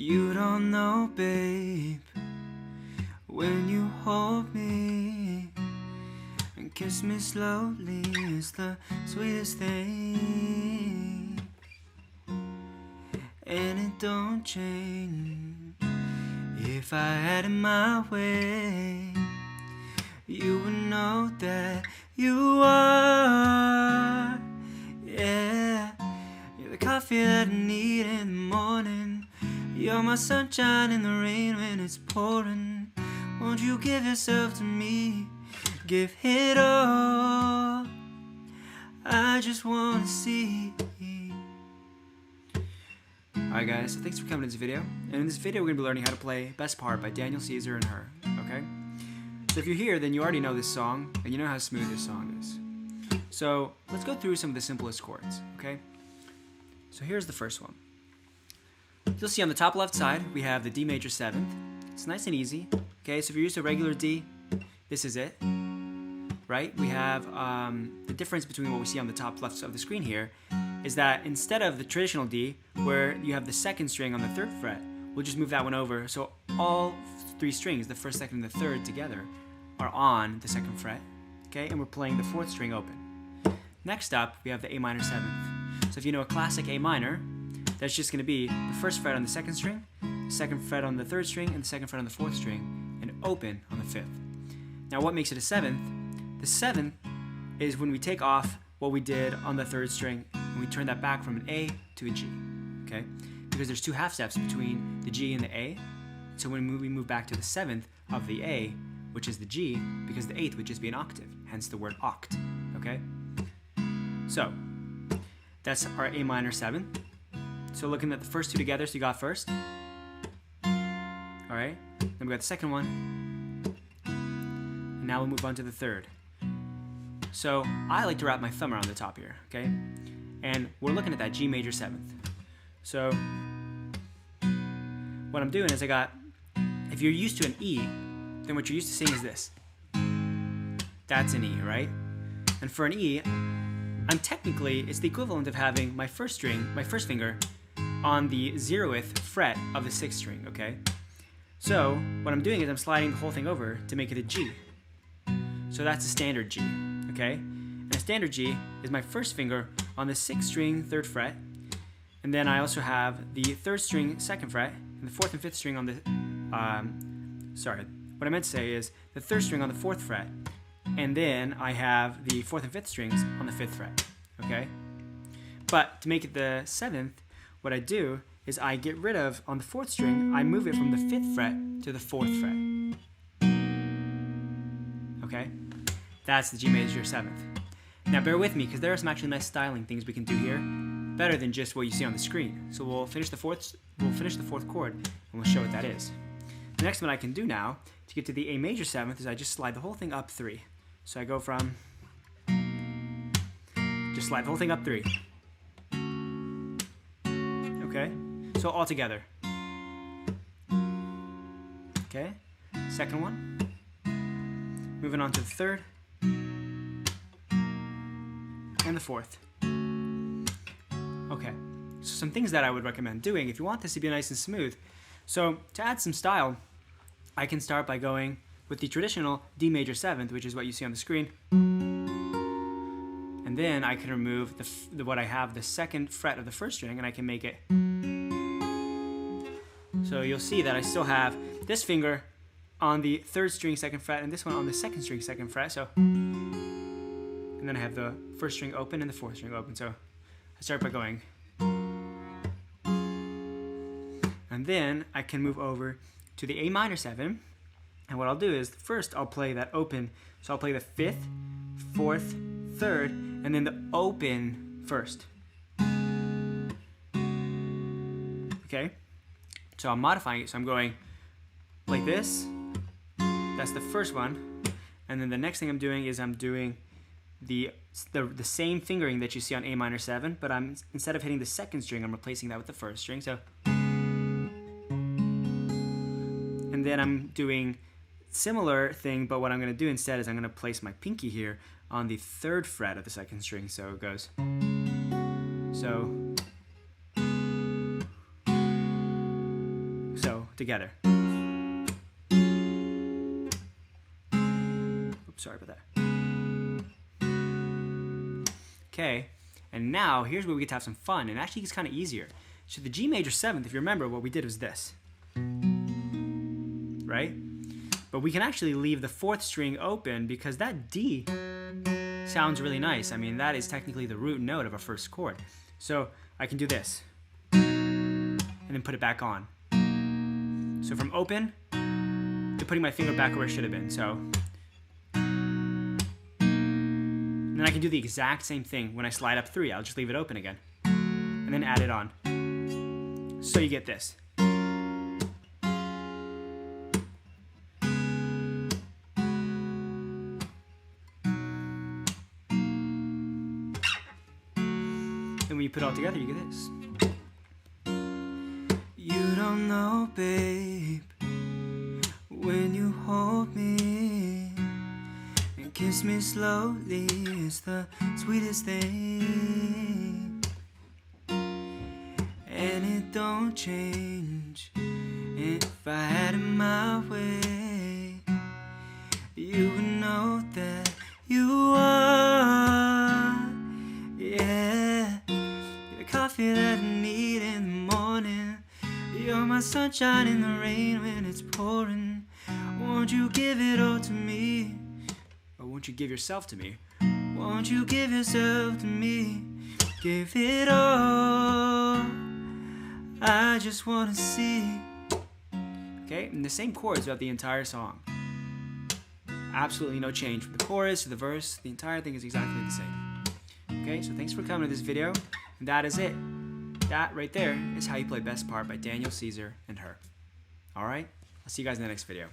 You don't know, babe, when you hold me and kiss me slowly, it's the sweetest thing. And it don't change. If I had it my way, you would know that you are, yeah. You're the coffee that I need in the morning. You're my sunshine in the rain when it's pouring. Won't you give yourself to me? Give it all. I just wanna see. Alright guys, so thanks for coming to this video. And in this video we're going to be learning how to play Best Part by Caesar and H.E.R. Okay? So if you're here, then you already know this song, and you know how smooth this song is. So let's go through some of the simplest chords, okay? So here's the first one. You'll see on the top left side, we have the D major 7th. It's nice and easy, okay? So if you're used to regular D, this is it, right? We have the difference between what we see on the top left of the screen here is that instead of the traditional D, where you have the second string on the 3rd fret, we'll just move that one over. So all 3 strings, the 1st, 2nd, and the 3rd together, are on the 2nd fret, okay? And we're playing the 4th string open. Next up, we have the A minor 7th. So if you know a classic A minor, that's just gonna be the 1st fret on the 2nd string, the 2nd fret on the 3rd string, and the 2nd fret on the 4th string, and open on the 5th. Now what makes it a 7th? The 7th is when we take off what we did on the 3rd string, and we turn that back from an A to a G, okay? Because there's 2 half steps between the G and the A, so when we move back to the 7th of the A, which is the G, because the 8th would just be an octave, hence the word oct, okay? So, that's our A minor 7th. So looking at the first 2 together, so you got 1st, alright? Then we got the 2nd one, and now we'll move on to the 3rd. So I like to wrap my thumb around the top here, okay? And we're looking at that G major 7th. So what I'm doing is if you're used to an E, then what you're used to seeing is this. That's an E, right? And for an E, it's the equivalent of having my first finger, on the 0th fret of the 6th string, okay? So what I'm doing is I'm sliding the whole thing over to make it a G. So that's a standard G, okay? And a standard G is my first finger on the 6th string, 3rd fret, and then I also have the 3rd string, 2nd fret, and the 4th and 5th string on the, what I meant to say is the 3rd string on the 4th fret, and then I have the 4th and 5th strings on the 5th fret, okay? But to make it the 7th, what I do is I get rid of, on the 4th string, I move it from the 5th fret to the 4th fret, okay? That's the G major 7th. Now bear with me, because there are some actually nice styling things we can do here, better than just what you see on the screen. So we'll finish the 4th chord, and we'll show what that is. The next one I can do now, to get to the A major 7th, is I just slide the whole thing up 3. So I go from, just slide the whole thing up 3. Okay, so all together. Okay, 2nd one. Moving on to the 3rd. And the 4th. Okay, so some things that I would recommend doing if you want this to be nice and smooth. So to add some style, I can start by going with the traditional D major 7th, which is what you see on the screen. And then I can remove what I have, the 2nd fret of the 1st string, and I can make it. So you'll see that I still have this finger on the 3rd string, 2nd fret, and this one on the 2nd string, 2nd fret. So, and then I have the 1st string open and the 4th string open. So I start by going. And then I can move over to the A minor 7. And what I'll do is, first I'll play that open. So I'll play the 5th, 4th, 3rd, and then the open 1st. Okay? So I'm modifying it. So I'm going like this. That's the first one. And then the next thing I'm doing is I'm doing the same fingering that you see on A minor 7, but instead of hitting the 2nd string, I'm replacing that with the 1st string. So, and then I'm doing similar thing, but what I'm going to do instead is I'm going to place my pinky here on the 3rd fret of the 2nd string. So it goes. So So, together. Oops, sorry about that. Okay, and now here's where we get to have some fun, and actually it's kind of easier. So the G major 7th, if you remember, what we did was this. Right? But we can actually leave the 4th string open because that D sounds really nice. I mean, that is technically the root note of a first chord. So I can do this and then put it back on. So from open to putting my finger back where it should have been. So and then I can do the exact same thing when I slide up 3. I'll just leave it open again and then add it on. So you get this. And when you put it all together, you get this. You don't know, babe, when you hold me and kiss me slowly, it's the sweetest thing. And it don't change if I had it my way. You would know that you are, yeah, the coffee that I need in the morning. You're my sunshine in the rain when it's pouring. Won't you give it all to me? Or won't you give yourself to me? Won't you give yourself to me? Give it all. I just wanna see. Okay, and the same chords throughout the entire song. Absolutely no change from the chorus to the verse. The entire thing is exactly the same. Okay, so thanks for coming to this video. And that is it. That right there is how you play Best Part by Daniel, Caesar, and H.E.R. Alright, I'll see you guys in the next video.